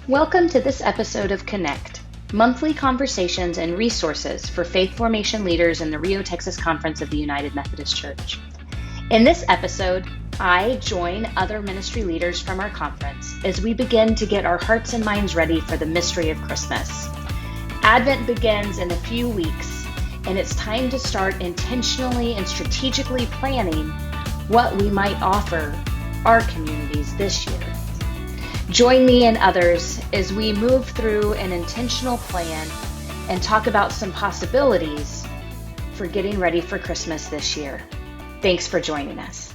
Welcome to this episode of Connect, monthly conversations and resources for faith formation leaders in the Rio, Texas Conference of the United Methodist Church. In this episode, I join other ministry leaders from our conference as we begin to get our hearts and minds ready for the mystery of Christmas. Advent begins in a few weeks, and it's time to start intentionally and strategically planning what we might offer our communities this year. Join me and others as we move through an intentional plan and talk about some possibilities for getting ready for Christmas this year. Thanks for joining us.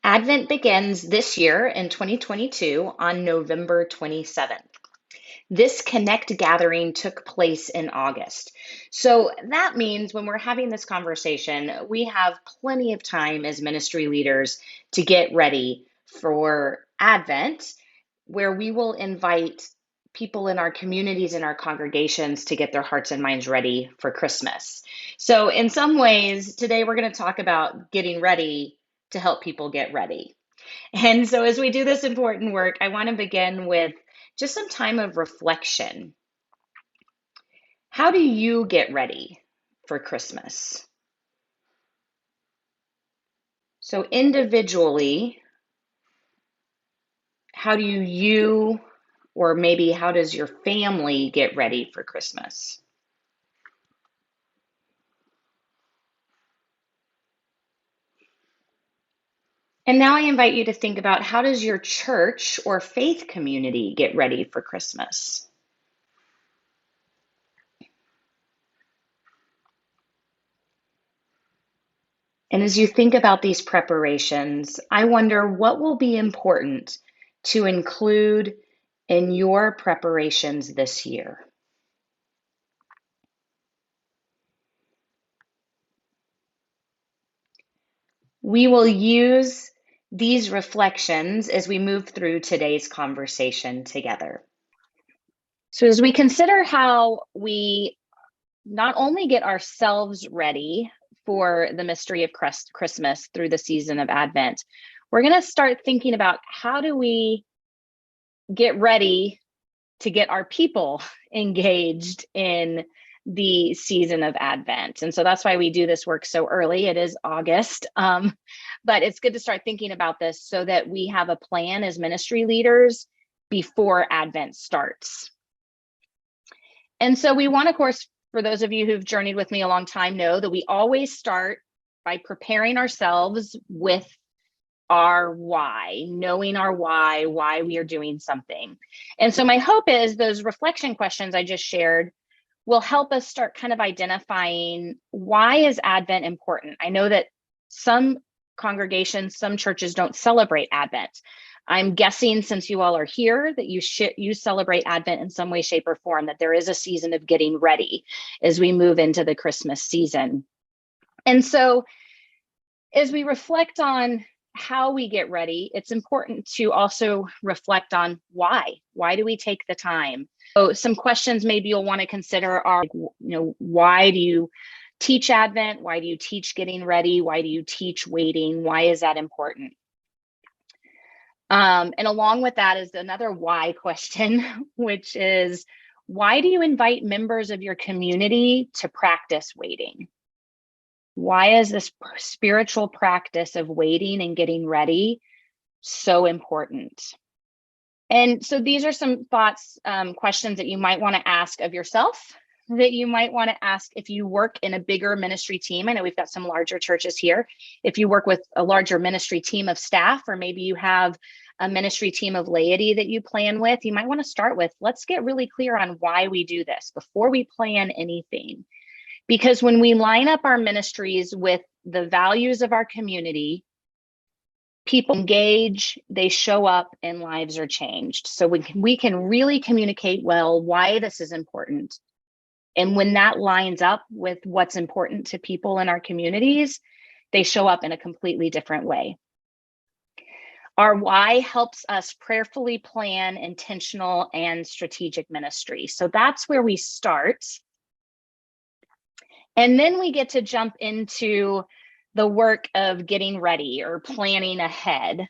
Advent begins this year in 2022 on November 27th. This Connect gathering took place in August. So that means when we're having this conversation, we have plenty of time as ministry leaders to get ready for Advent, where we will invite people in our communities and our congregations to get their hearts and minds ready for Christmas. So in some ways, today we're going to talk about getting ready to help people get ready. And so as we do this important work, I want to begin with just some time of reflection. How do you get ready for Christmas? So individually, how do you, or maybe how does your family get ready for Christmas? And now I invite you to think about, how does your church or faith community get ready for Christmas? And as you think about these preparations, I wonder what will be important to include in your preparations this year. We will use these reflections as we move through today's conversation together. So as we consider how we not only get ourselves ready for the mystery of Christmas through the season of Advent, we're going to start thinking about, how do we get ready to get our people engaged in the season of Advent. And so that's why we do this work so early. It is August, but it's good to start thinking about this so that we have a plan as ministry leaders before Advent starts. And so we want, of course, for those of you who've journeyed with me a long time, know that we always start by preparing ourselves with our why, knowing our why we are doing something. And so my hope is those reflection questions I just shared will help us start kind of identifying, why is Advent important? I know that some congregations, some churches don't celebrate Advent. I'm guessing, since you all are here, that you celebrate Advent in some way, shape, or form, that there is a season of getting ready as we move into the Christmas season. And so as we reflect on how we get ready, it's important to also reflect on why. Why do we take the time? So some questions maybe you'll want to consider are, why do you teach Advent? Why do you teach getting ready? Why do you teach waiting? Why is that important? And along with that is another why question, which is, why do you invite members of your community to practice waiting? Why is this spiritual practice of waiting and getting ready so important? And so these are some thoughts, questions that you might want to ask of yourself, that you might want to ask if you work in a bigger ministry team. I know we've got some larger churches here. If you work with a larger ministry team of staff, or maybe you have a ministry team of laity that you plan with, you might want to start with, let's get really clear on why we do this before we plan anything. Because when we line up our ministries with the values of our community, people engage, they show up, and lives are changed. So we can really communicate well why this is important. And when that lines up with what's important to people in our communities, they show up in a completely different way. Our why helps us prayerfully plan intentional and strategic ministry. So that's where we start. And then we get to jump into the work of getting ready or planning ahead.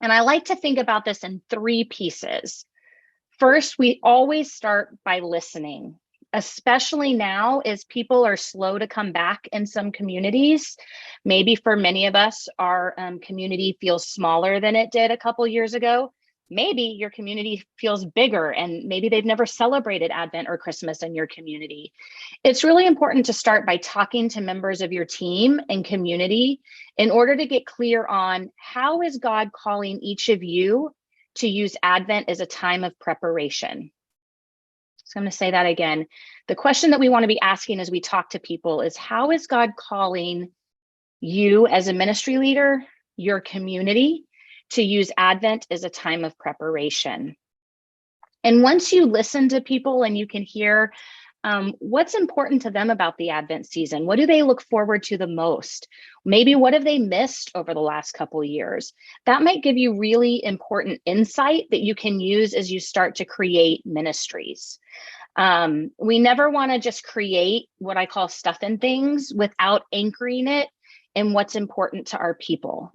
And I like to think about this in three pieces. First, we always start by listening, especially now as people are slow to come back in some communities. Maybe for many of us, our community feels smaller than it did a couple years ago. Maybe your community feels bigger and maybe they've never celebrated Advent or Christmas in your community. It's really important to start by talking to members of your team and community in order to get clear on how is God calling each of you to use Advent as a time of preparation. So I'm going to say that again. The question that we want to be asking as we talk to people is, how is God calling you as a ministry leader, your community, to use Advent as a time of preparation? And once you listen to people and you can hear what's important to them about the Advent season, what do they look forward to the most? Maybe what have they missed over the last couple of years? That might give you really important insight that you can use as you start to create ministries. We never want to just create what I call stuff and things without anchoring it in what's important to our people.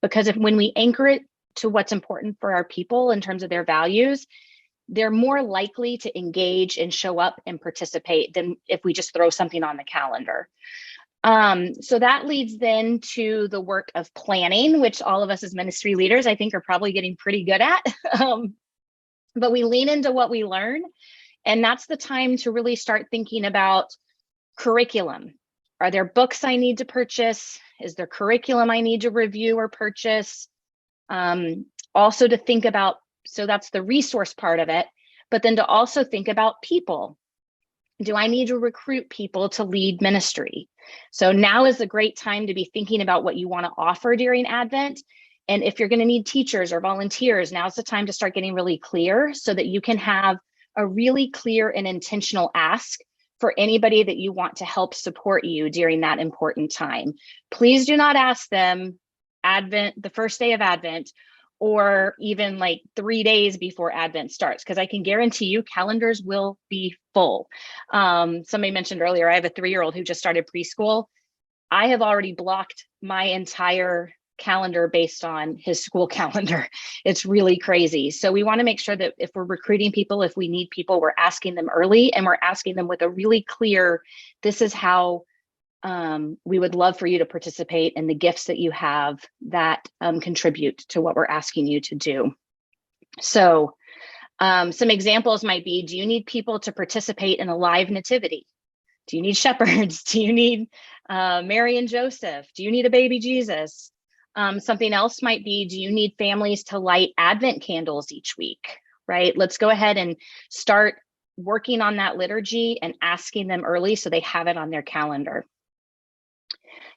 Because when we anchor it to what's important for our people in terms of their values, they're more likely to engage and show up and participate than if we just throw something on the calendar. So that leads then to the work of planning, which all of us as ministry leaders, I think, are probably getting pretty good at. But we lean into what we learn. And that's the time to really start thinking about curriculum. Are there books I need to purchase? Is there curriculum I need to review or purchase? Also to think about, so that's the resource part of it, but then to also think about people. Do I need to recruit people to lead ministry? So now is a great time to be thinking about what you want to offer during Advent. And if you're going to need teachers or volunteers, now's the time to start getting really clear so that you can have a really clear and intentional ask for anybody that you want to help support you during that important time. Please do not ask them Advent, the first day of Advent, or even like 3 days before Advent starts, because I can guarantee you calendars will be full. Somebody mentioned earlier, I have a 3-year-old who just started preschool. I have already blocked my entire calendar based on his school calendar. It's really crazy. So we want to make sure that if we're recruiting people, if we need people, we're asking them early and we're asking them with a really clear, this is how we would love for you to participate in the gifts that you have that contribute to what we're asking you to do. So some examples might be, do you need people to participate in a live nativity? Do you need shepherds? Do you need Mary and Joseph? Do you need a baby Jesus? Something else might be, do you need families to light Advent candles each week, right? Let's go ahead and start working on that liturgy and asking them early so they have it on their calendar.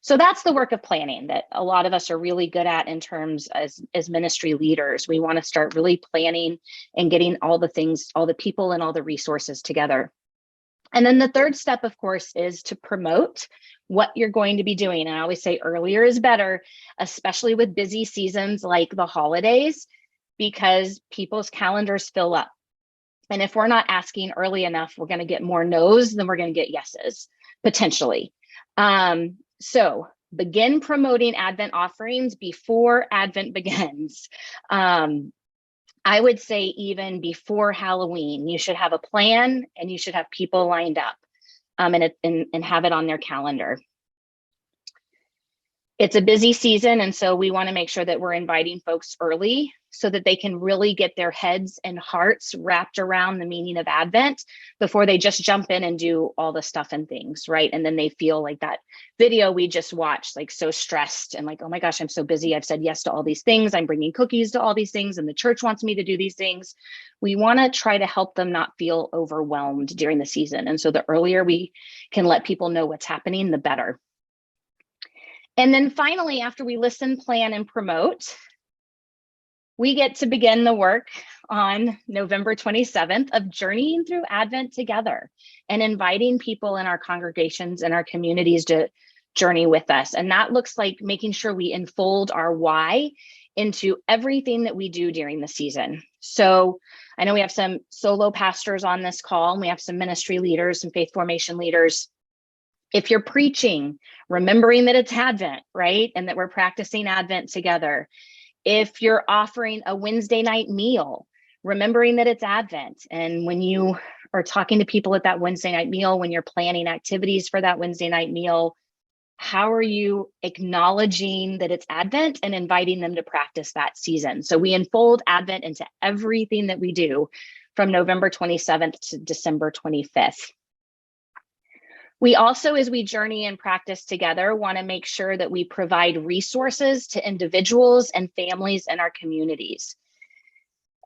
So that's the work of planning that a lot of us are really good at in terms as ministry leaders. We want to start really planning and getting all the things, all the people and all the resources together. And then the third step, of course, is to promote what you're going to be doing. And I always say earlier is better, especially with busy seasons like the holidays, because people's calendars fill up. And if we're not asking early enough, we're going to get more no's than we're going to get yeses, potentially. So begin promoting Advent offerings before Advent begins. I would say even before Halloween, you should have a plan and you should have people lined up and have it on their calendar. It's a busy season, and so we want to make sure that we're inviting folks early so that they can really get their heads and hearts wrapped around the meaning of Advent before they just jump in and do all the stuff and things, right? And then they feel like that video we just watched, like so stressed and like, oh my gosh, I'm so busy. I've said yes to all these things. I'm bringing cookies to all these things, and the church wants me to do these things. We want to try to help them not feel overwhelmed during the season. And so the earlier we can let people know what's happening, the better. And then finally, after we listen, plan, and promote, we get to begin the work on November 27th of journeying through Advent together and inviting people in our congregations and our communities to journey with us. And that looks like making sure we enfold our why into everything that we do during the season. So I know we have some solo pastors on this call, and we have some ministry leaders, some faith formation leaders. If you're preaching, remembering that it's Advent, right? And that we're practicing Advent together. If you're offering a Wednesday night meal, remembering that it's Advent, and when you are talking to people at that Wednesday night meal, when you're planning activities for that Wednesday night meal, how are you acknowledging that it's Advent and inviting them to practice that season? So we unfold Advent into everything that we do from November 27th to December 25th. We also, as we journey and practice together, want to make sure that we provide resources to individuals and families in our communities.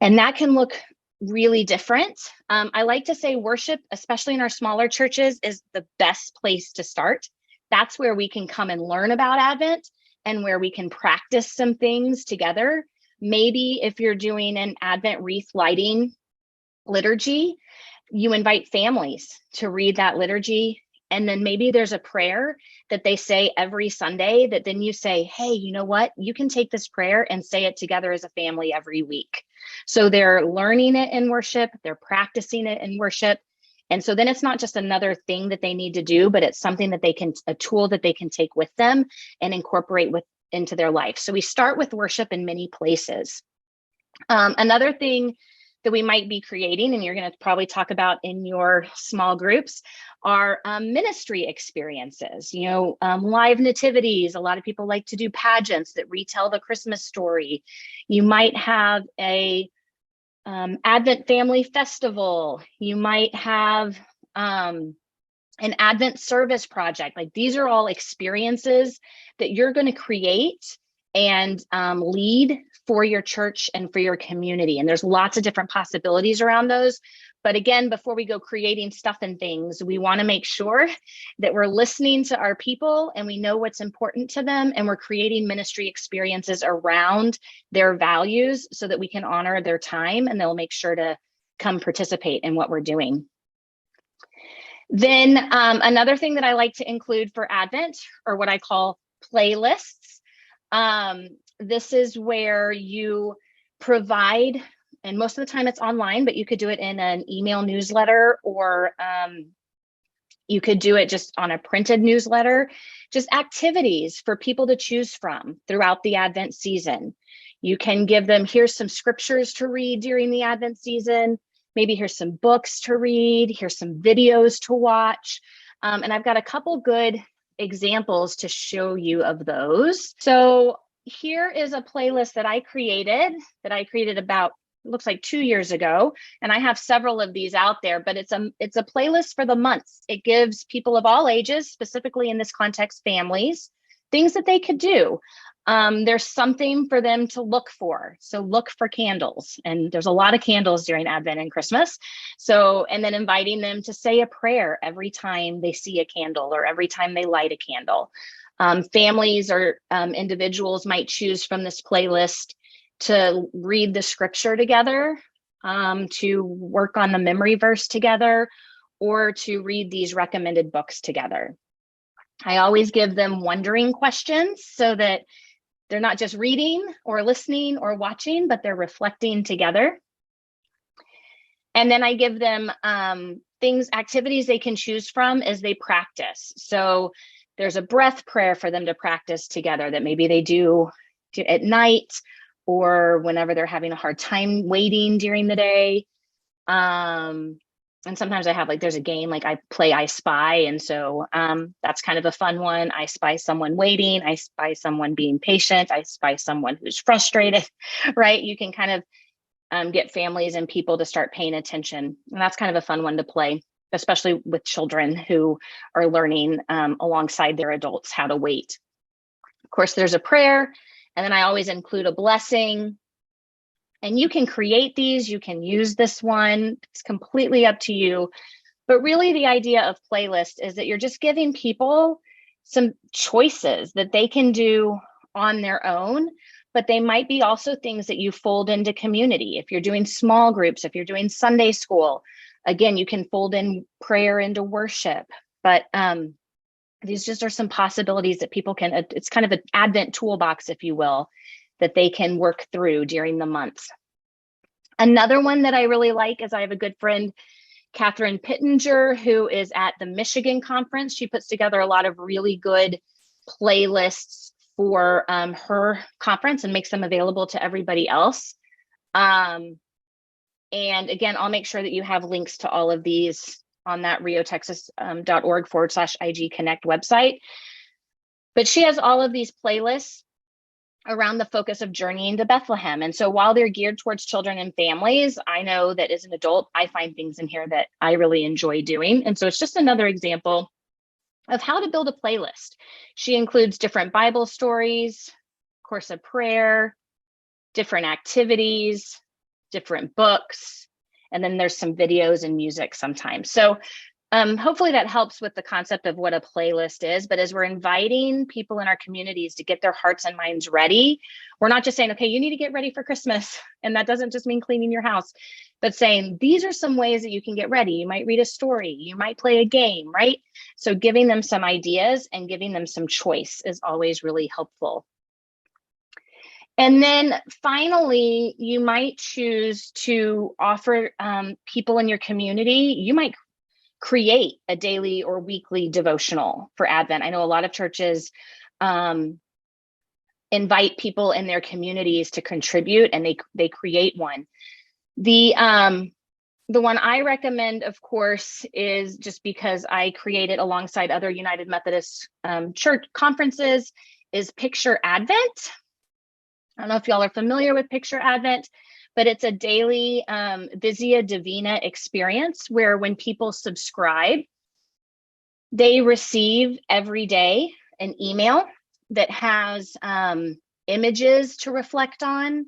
And that can look really different. I like to say worship, especially in our smaller churches, is the best place to start. That's where we can come and learn about Advent and where we can practice some things together. Maybe if you're doing an Advent wreath lighting liturgy, you invite families to read that liturgy. And then maybe there's a prayer that they say every Sunday that then you say, hey, you know what? You can take this prayer and say it together as a family every week. So they're learning it in worship, they're practicing it in worship. And so then it's not just another thing that they need to do, but it's something that a tool that they can take with them and incorporate into their life. So we start with worship in many places. Another thing that we might be creating, and you're going to probably talk about in your small groups, are ministry experiences, live nativities. A lot of people like to do pageants that retell the Christmas story. You might have a Advent Family Festival. You might have an Advent service project. Like, these are all experiences that you're going to create and lead for your church and for your community. And there's lots of different possibilities around those. But again, before we go creating stuff and things, we want to make sure that we're listening to our people and we know what's important to them, and we're creating ministry experiences around their values so that we can honor their time and they'll make sure to come participate in what we're doing. Then another thing that I like to include for Advent are what I call playlists. This is where you provide, and most of the time it's online, but you could do it in an email newsletter, or you could do it just on a printed newsletter, just activities for people to choose from throughout the Advent season. You can give them, here's some scriptures to read during the Advent season. Maybe here's some books to read. Here's some videos to watch. And I've got a couple good examples to show you of those. So here is a playlist that I created about, it looks like 2 years ago. And I have several of these out there, but it's a playlist for the months. It gives people of all ages, specifically in this context, families, things that they could do. There's something for them to look for. So look for candles, and there's a lot of candles during Advent and Christmas. So, and then inviting them to say a prayer every time they see a candle or every time they light a candle. Families or individuals might choose from this playlist to read the scripture together, to work on the memory verse together, or to read these recommended books together. I always give them wondering questions so that they're not just reading or listening or watching, but they're reflecting together. And then I give them activities they can choose from as they practice. So there's a breath prayer for them to practice together that maybe they do at night or whenever they're having a hard time waiting during the day. And sometimes I have, there's a game, I play I Spy. And so that's kind of a fun one. I spy someone waiting. I spy someone being patient. I spy someone who's frustrated, right? You can kind of get families and people to start paying attention. And that's kind of a fun one to play, especially with children who are learning alongside their adults how to wait. Of course, there's a prayer. And then I always include a blessing. And you can create these, you can use this one. It's completely up to you. But really the idea of playlist is that you're just giving people some choices that they can do on their own, but they might be also things that you fold into community. If you're doing small groups, if you're doing Sunday school, again, you can fold in prayer into worship. But these just are some possibilities that people can, it's kind of an Advent toolbox, if you will, that they can work through during the months. Another one that I really like is I have a good friend, Catherine Pittenger, who is at the Michigan conference. She puts together a lot of really good playlists for her conference and makes them available to everybody else. And again, I'll make sure that you have links to all of these on that riotexas.org/IG Connect website. But she has all of these playlists around the focus of journeying to Bethlehem. And so while they're geared towards children and families, I know that as an adult, I find things in here that I really enjoy doing. And so it's just another example of how to build a playlist. She includes different Bible stories, course of prayer, different activities, different books, and then there's some videos and music sometimes. So hopefully that helps with the concept of what a playlist is. But as we're inviting people in our communities to get their hearts and minds ready, we're not just saying, okay, you need to get ready for Christmas. And that doesn't just mean cleaning your house, but saying, these are some ways that you can get ready. You might read a story, you might play a game, right? So giving them some ideas and giving them some choice is always really helpful. And then finally, you might choose to offer people in your community, you might create a daily or weekly devotional for Advent. I know a lot of churches invite people in their communities to contribute, and they create one. The one I recommend, of course, is just because I create it alongside other United Methodist Church conferences, is Picture Advent. I don't know if y'all are familiar with Picture Advent, but it's a daily Vizia Divina experience where when people subscribe, they receive every day an email that has images to reflect on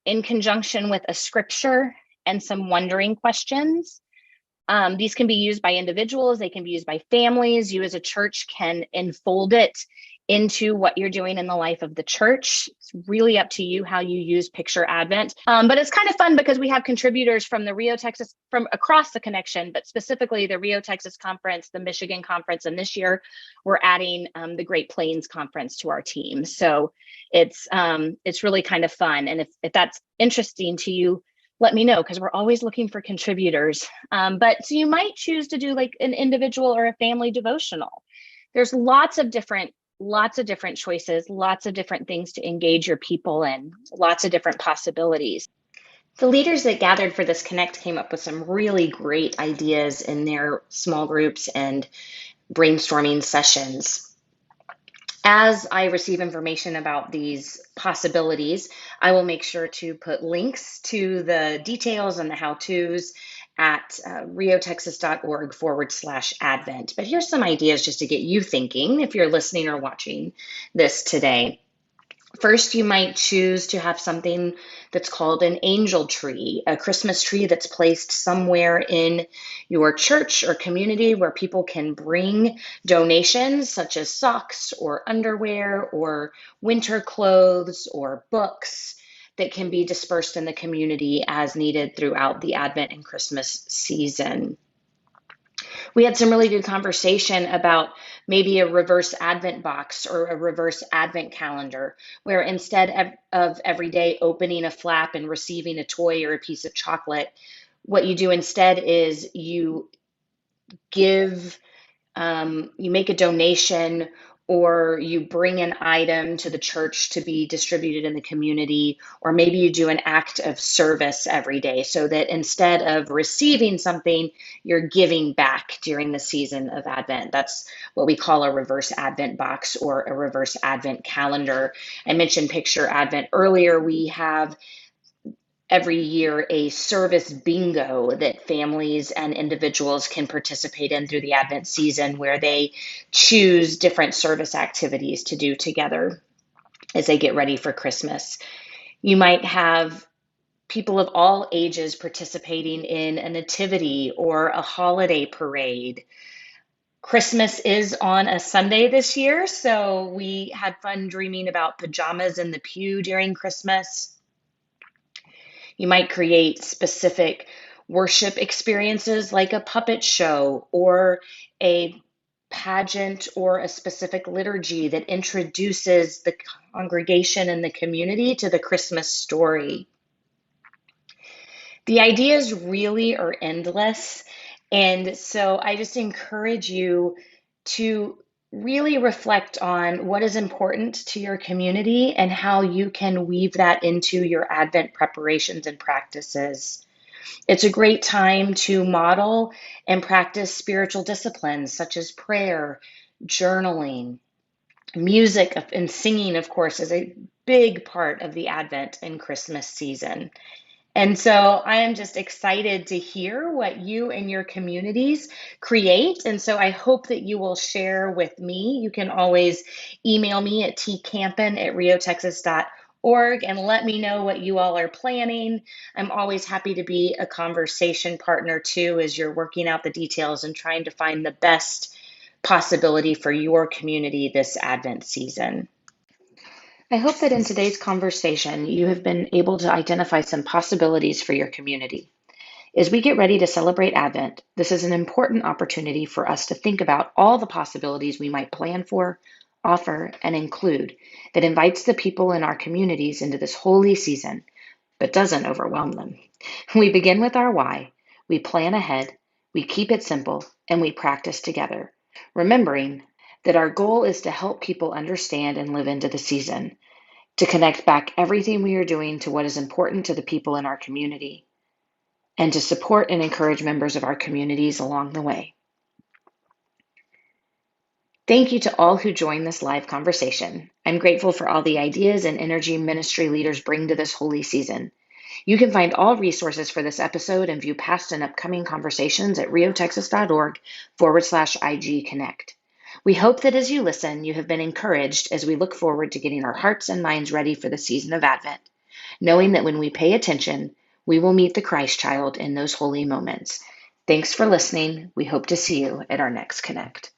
in conjunction with a scripture and some wondering questions. These can be used by individuals, they can be used by families. You as a church can enfold it into what you're doing in the life of the church. It's really up to you how you use Picture Advent. But it's kind of fun because we have contributors from the Rio, Texas, from across the connection, but specifically the Rio, Texas Conference, the Michigan Conference, and this year we're adding the Great Plains Conference to our team. So it's really kind of fun. And if that's interesting to you, let me know, because we're always looking for contributors. But so you might choose to do like an individual or a family devotional. There's lots of different choices, lots of different things to engage your people in, lots of different possibilities. The leaders that gathered for this Connect came up with some really great ideas in their small groups and brainstorming sessions. As I receive information about these possibilities, I will make sure to put links to the details and the how-tos at riotexas.org/Advent. But here's some ideas just to get you thinking if you're listening or watching this today. First, you might choose to have something that's called an angel tree, a Christmas tree that's placed somewhere in your church or community where people can bring donations such as socks or underwear or winter clothes or books that can be dispersed in the community as needed throughout the Advent and Christmas season. We had some really good conversation about maybe a reverse Advent box or a reverse Advent calendar, where instead of every day opening a flap and receiving a toy or a piece of chocolate, what you do instead is you give, you make a donation, or you bring an item to the church to be distributed in the community, or maybe you do an act of service every day so that instead of receiving something, you're giving back during the season of Advent. That's what we call a reverse Advent box or a reverse Advent calendar. I mentioned Picture Advent earlier. We have every year a service bingo that families and individuals can participate in through the Advent season, where they choose different service activities to do together as they get ready for Christmas. You might have people of all ages participating in a nativity or a holiday parade. Christmas is on a Sunday this year, so we had fun dreaming about pajamas in the pew during Christmas. You might create specific worship experiences like a puppet show or a pageant or a specific liturgy that introduces the congregation and the community to the Christmas story. The ideas really are endless. And so I just encourage you to really reflect on what is important to your community and how you can weave that into your Advent preparations and practices. It's a great time to model and practice spiritual disciplines such as prayer, journaling, music, and singing, of course, is a big part of the Advent and Christmas season. And so I am just excited to hear what you and your communities create. And so I hope that you will share with me. You can always email me at tcampin@riotexas.org and let me know what you all are planning. I'm always happy to be a conversation partner too, as you're working out the details and trying to find the best possibility for your community this Advent season. I hope that in today's conversation, you have been able to identify some possibilities for your community. As we get ready to celebrate Advent, this is an important opportunity for us to think about all the possibilities we might plan for, offer, and include that invites the people in our communities into this holy season, but doesn't overwhelm them. We begin with our why, we plan ahead, we keep it simple, and we practice together, remembering that our goal is to help people understand and live into the season, to connect back everything we are doing to what is important to the people in our community, and to support and encourage members of our communities along the way. Thank you to all who joined this live conversation. I'm grateful for all the ideas and energy ministry leaders bring to this holy season. You can find all resources for this episode and view past and upcoming conversations at riotexas.org/IG Connect. We hope that as you listen, you have been encouraged as we look forward to getting our hearts and minds ready for the season of Advent, knowing that when we pay attention, we will meet the Christ child in those holy moments. Thanks for listening. We hope to see you at our next Connect.